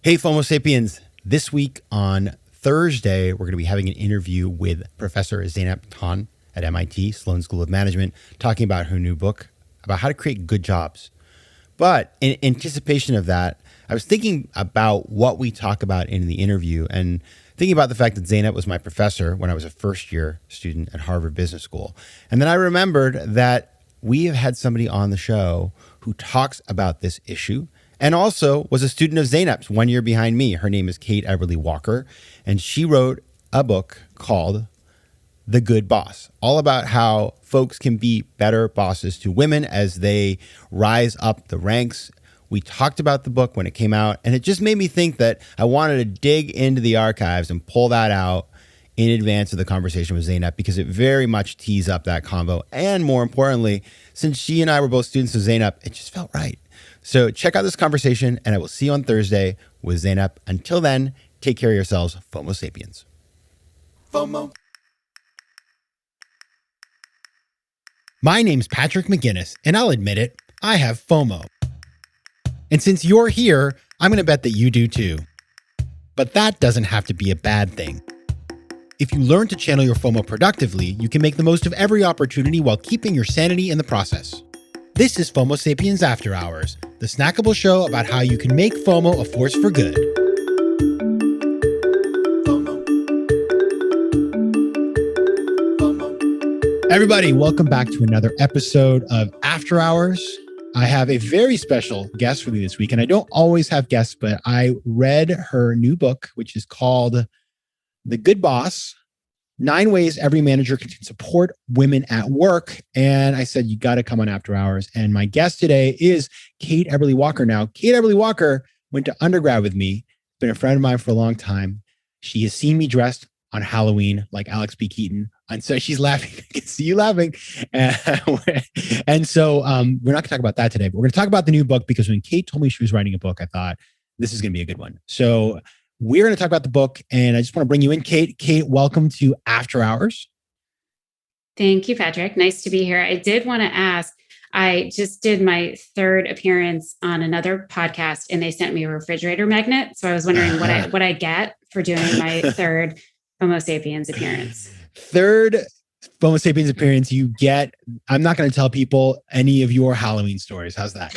Hey, FOMO Sapiens. This week on Thursday, we're going to be having an interview with Professor Zeynep Ton at MIT, Sloan School of Management, talking about her new book about how to create good jobs. But in anticipation of that, I was thinking about what we talk about in the interview and thinking about the fact that Zeynep was my professor when I was a first-year student at Harvard Business School. And then I remembered that we have had somebody on the show who talks about this issue and also was a student of Zeynep's 1 year behind me. Her name is Kate Eberly Walker, and she wrote a book called The Good Boss, all about how folks can be better bosses to women as they rise up the ranks. We talked about the book when it came out, and it just made me think that I wanted to dig into the archives and pull that out in advance of the conversation with Zeynep because it very much tees up that convo. And more importantly, since she and I were both students of Zeynep, it just felt right. So check out this conversation, and I will see you on Thursday with Zeynep. Until then, take care of yourselves, FOMO Sapiens. FOMO. My name's Patrick McGinnis, and I'll admit it, I have FOMO. And since you're here, I'm going to bet that you do too. But that doesn't have to be a bad thing. If you learn to channel your FOMO productively, you can make the most of every opportunity while keeping your sanity in the process. This is FOMO Sapiens After Hours, the snackable show about how you can make FOMO a force for good. FOMO. FOMO. Everybody, welcome back to another episode of After Hours. I have a very special guest for you this week, and I don't always have guests, but I read her new book, which is called The Good Boss: 9 Ways Every Manager Can Support Women at Work. And I said, you got to come on After Hours. And my guest today is Kate Eberly Walker. Now, Kate Eberly Walker went to undergrad with me, been a friend of mine for a long time. She has seen me dressed on Halloween like Alex P. Keaton. And so she's laughing. I can see you laughing. And so we're not going to talk about that today, but we're going to talk about the new book because when Kate told me she was writing a book, I thought this is going to be a good one. So we're going to talk about the book, and I just want to bring you in, Kate. Kate, welcome to After Hours. Thank you, Patrick. Nice to be here. I did want to ask, I just did my 3rd appearance on another podcast, and they sent me a refrigerator magnet. So I was wondering what I get for doing my 3rd FOMO Sapiens appearance. 3rd FOMO Sapiens appearance, you get, I'm not going to tell people any of your Halloween stories. How's that?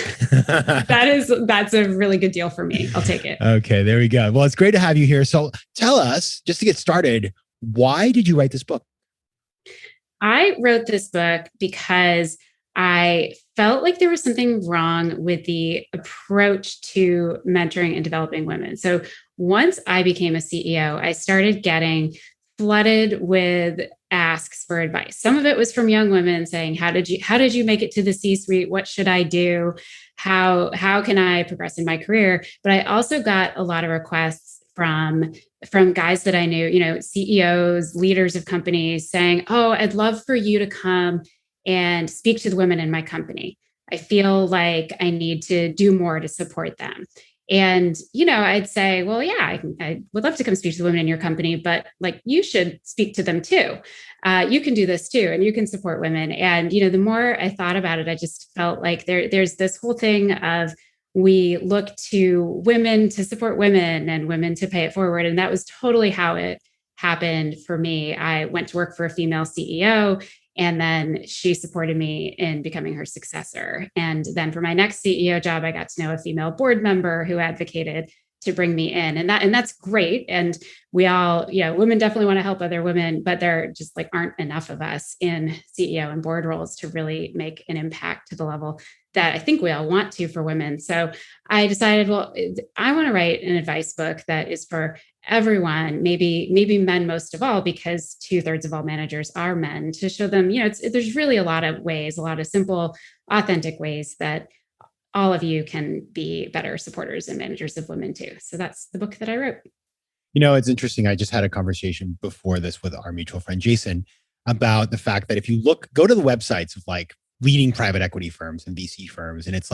That's a really good deal for me. I'll take it. Okay, there we go. Well, it's great to have you here. So tell us, just to get started, why did you write this book? I wrote this book because I felt like there was something wrong with the approach to mentoring and developing women. So once I became a CEO, I started getting flooded with asks for advice. Some of it was from young women saying, how did you make it to the C-suite? What should I do? How can I progress in my career? But I also got a lot of requests from guys that I knew, CEOs, leaders of companies saying, oh, I'd love for you to come and speak to the women in my company. I feel like I need to do more to support them. And, I'd say, well, yeah, I would love to come speak to the women in your company, but like, you should speak to them too. You can do this too, and you can support women. And, the more I thought about it, I just felt like there's this whole thing of we look to women to support women and women to pay it forward. And that was totally how it happened for me. I went to work for a female CEO, and then she supported me in becoming her successor. And then for my next CEO job, I got to know a female board member who advocated to bring me in. And that's great. And we all, women definitely want to help other women, but there just aren't enough of us in CEO and board roles to really make an impact to the level that I think we all want to for women. So I decided, well, I want to write an advice book that is for everyone, maybe men most of all, because 2/3 of all managers are men, to show them, there's really a lot of ways, a lot of simple, authentic ways that all of you can be better supporters and managers of women too. So that's the book that I wrote. It's interesting. I just had a conversation before this with our mutual friend, Jason, about the fact that if you go to the websites of leading private equity firms and VC firms, and it's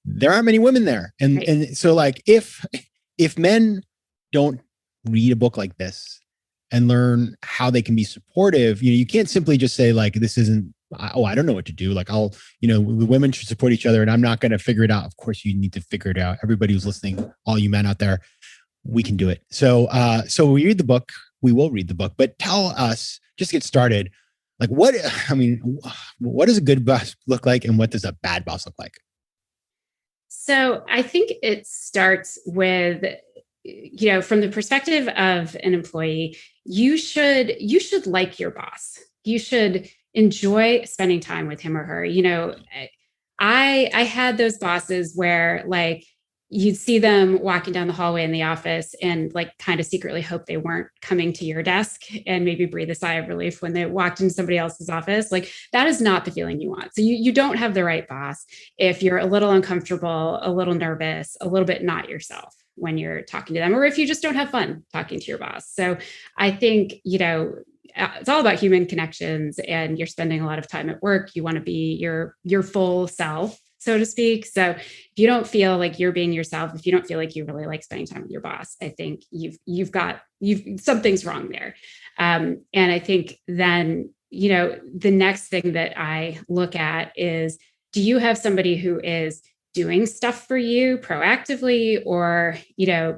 there aren't many women there. And, right. And so if men don't read a book like this and learn how they can be supportive, you can't simply just say this isn't, I don't know what to do. Women should support each other and I'm not going to figure it out. Of course you need to figure it out. Everybody who's listening, all you men out there. We can do it. So we read the book. We will read the book, but tell us, just get started. Like what does a good boss look like, and what does a bad boss look like? So I think it starts with, from the perspective of an employee, you should like your boss. You should enjoy spending time with him or her. I had those bosses where like you'd see them walking down the hallway in the office and like kind of secretly hope they weren't coming to your desk and maybe breathe a sigh of relief when they walked into somebody else's office. Like that is not the feeling you want. So you don't have the right boss if you're a little uncomfortable, a little nervous, a little bit not yourself when you're talking to them, or if you just don't have fun talking to your boss. So I think, it's all about human connections, and you're spending a lot of time at work. You want to be your full self, so to speak. So if you don't feel like you're being yourself, if you don't feel like you really like spending time with your boss, I think you've something's wrong there. And I think then, the next thing that I look at is, do you have somebody who is doing stuff for you proactively, or,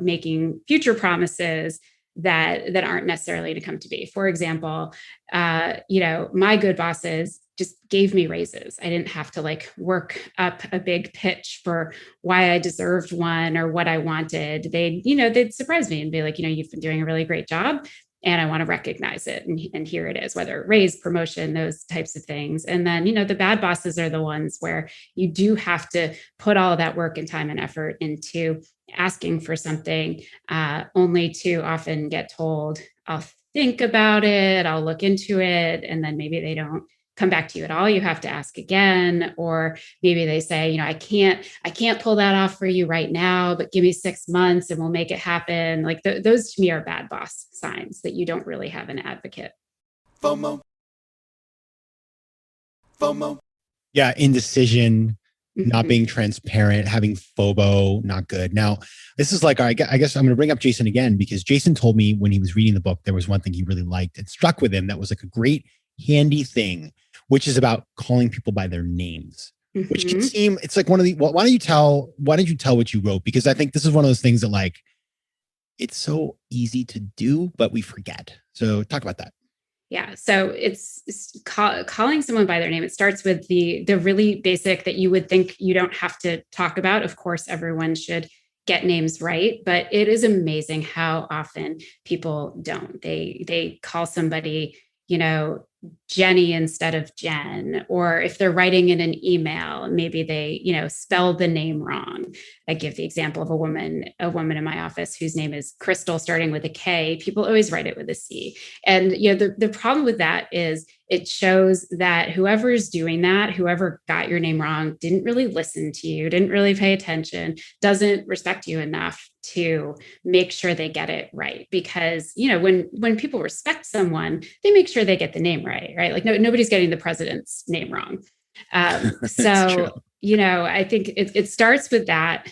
making future promises that aren't necessarily to come to be? For example, my good bosses just gave me raises. I didn't have to like work up a big pitch for why I deserved one or what I wanted. They'd surprise me and be like, you've been doing a really great job, and I want to recognize it. And here it is, whether raise, promotion, those types of things. And then, the bad bosses are the ones where you do have to put all of that work and time and effort into asking for something, only to often get told, I'll think about it, I'll look into it. And then maybe they don't come back to you at all. You have to ask again. Or maybe they say, I can't pull that off for you right now, but give me 6 months and we'll make it happen. Like those to me are bad boss signs that you don't really have an advocate. FOMO. Yeah, indecision, not being transparent, having FOMO, not good. Now, this is like, I guess I'm going to bring up Jason again, because Jason told me when he was reading the book, there was one thing he really liked and struck with him that was like a great handy thing, which is about calling people by their names, which can seem, it's like one of the, well, why don't you tell what you wrote? Because I think this is one of those things that like, it's so easy to do, but we forget. So talk about that. Yeah. So it's calling someone by their name. It starts with the really basic that you would think you don't have to talk about. Of course, everyone should get names right, but it is amazing how often people don't. They call somebody, Jenny instead of Jen, or if they're writing in an email, maybe they, spell the name wrong. I give the example of a woman in my office whose name is Crystal, starting with a K. People always write it with a C. And, the problem with that is it shows that whoever's doing that, whoever got your name wrong, didn't really listen to you, didn't really pay attention, doesn't respect you enough to make sure they get it right. Because, when people respect someone, they make sure they get the name right? Like nobody's getting the president's name wrong. So, I think it starts with that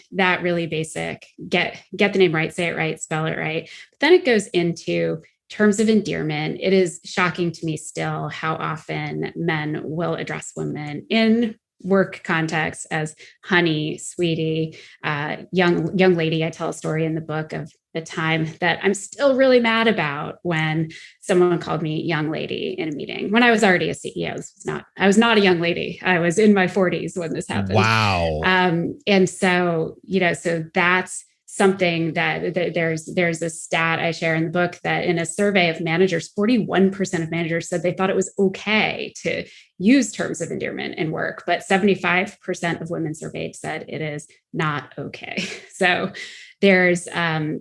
really basic, get the name right, say it right, spell it right. But then it goes into terms of endearment. It is shocking to me still how often men will address women in work context as honey, sweetie, young lady. I tell a story in the book of the time that I'm still really mad about when someone called me young lady in a meeting when I was already a CEO. I was not a young lady. I was in my 40s when this happened. Wow. And so, so that's something that there's a stat I share in the book that in a survey of managers, 41% of managers said they thought it was okay to use terms of endearment in work, but 75% of women surveyed said it is not okay. So there's, I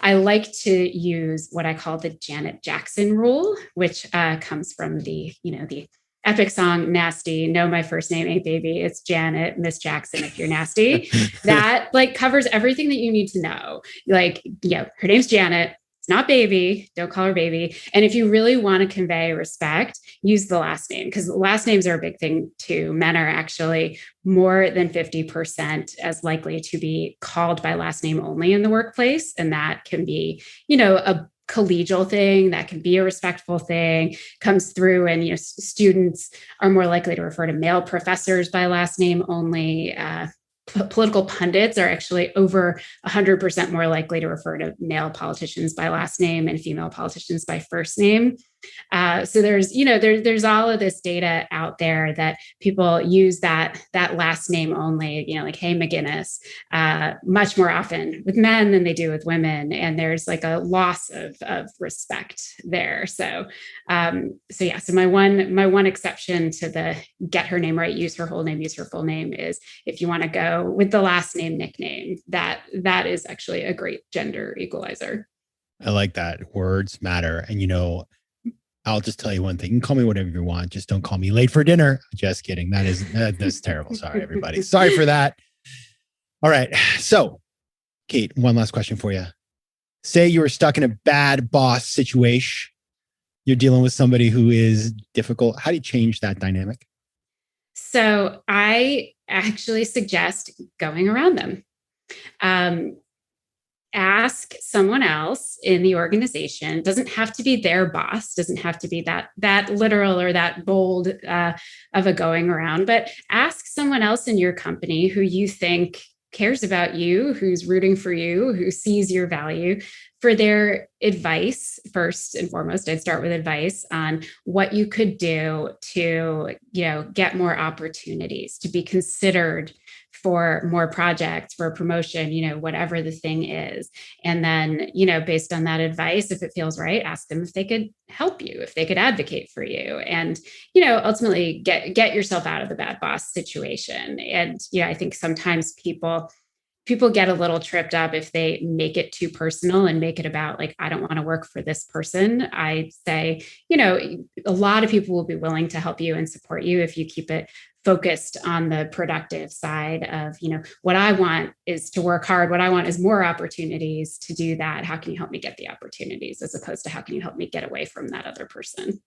like to use what I call the Janet Jackson rule, which comes from the epic song Nasty. No, my first name ain't baby. It's Janet, Miss Jackson, if you're nasty. That like covers everything that you need to know. Like, her name's Janet. It's not baby. Don't call her baby. And if you really want to convey respect, use the last name, because last names are a big thing too. Men are actually more than 50% as likely to be called by last name only in the workplace. And that can be, a collegial thing, that can be a respectful thing, comes through. And, students are more likely to refer to male professors by last name only. political pundits are actually over 100% more likely to refer to male politicians by last name and female politicians by first name. So there's all of this data out there that people use that last name only, like, hey, McGinnis, much more often with men than they do with women. And there's like a loss of respect there. So my one exception to the get her name right, use her whole name, use her full name is if you want to go with the last name nickname, that is actually a great gender equalizer. I like that. Words matter. And I'll just tell you one thing. You can call me whatever you want. Just don't call me late for dinner. Just kidding. That's terrible. Sorry, everybody. Sorry for that. All right. So, Kate, one last question for you. Say you were stuck in a bad boss situation. You're dealing with somebody who is difficult. How do you change that dynamic? So I actually suggest going around them. Ask someone else in the organization. Doesn't have to be their boss, doesn't have to be that literal or that bold of a going around, but ask someone else in your company who you think cares about you, who's rooting for you, who sees your value, for their advice. First and foremost, I'd start with advice on what you could do to, get more opportunities, to be considered for more projects, for a promotion, whatever the thing is. And then, based on that advice, if it feels right, ask them if they could help you, if they could advocate for you, and, ultimately get yourself out of the bad boss situation. And, I think sometimes people get a little tripped up if they make it too personal and make it about like, I don't want to work for this person. I say, a lot of people will be willing to help you and support you if you keep it focused on the productive side of, what I want is to work hard. What I want is more opportunities to do that. How can you help me get the opportunities, as opposed to how can you help me get away from that other person?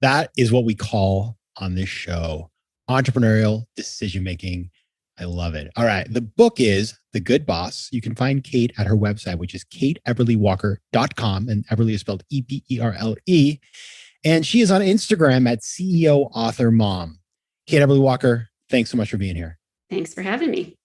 That is what we call on this show entrepreneurial decision-making. I love it. All right. The book is The Good Boss. You can find Kate at her website, which is kateeberlywalker.com. And Eberly is spelled Eberle. And she is on Instagram at CEO Author Mom. Kate Eberly Walker, thanks so much for being here. Thanks for having me.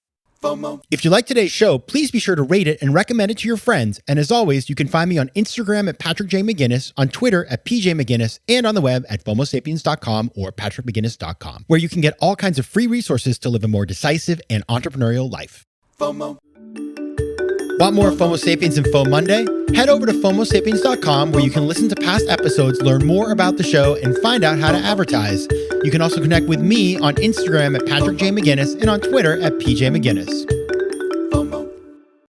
FOMO. If you like today's show, please be sure to rate it and recommend it to your friends. And as always, you can find me on Instagram at Patrick J. McGinnis, on Twitter at PJ McGinnis, and on the web at FOMOsapiens.com or PatrickMcGinnis.com, where you can get all kinds of free resources to live a more decisive and entrepreneurial life. FOMO. Want more FOMO Sapiens and FOMOnday? Head over to FOMOsapiens.com, where you can listen to past episodes, learn more about the show, and find out how to advertise. You can also connect with me on Instagram at Patrick J. McGinnis and on Twitter at PJ McGinnis.